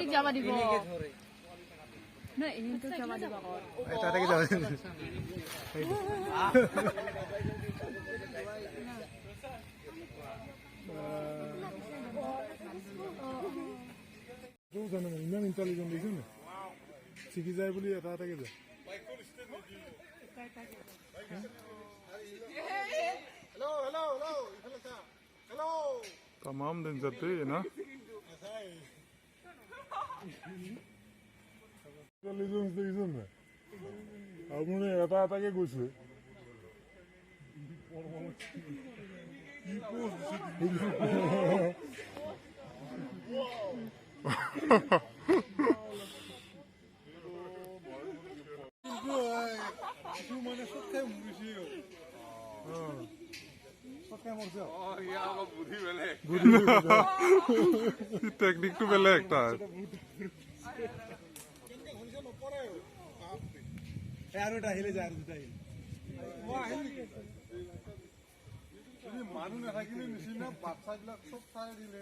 ঠিক যাব দিব না এহিনটো যাব দিব এটা থেকে যাব জানো ইমান ইন্টেলিজেন্ট দেখিছ না শিকি যায় বুলি এটা এটাকে যায় तमाम दिन चलते है ना आपने এটা এটাকে গৈছে টেকনিকটো বেলেগ তাৰ মানুহ নাথাকিলে নিচিনা বাচ্চাবিলাক চব চাই দিলে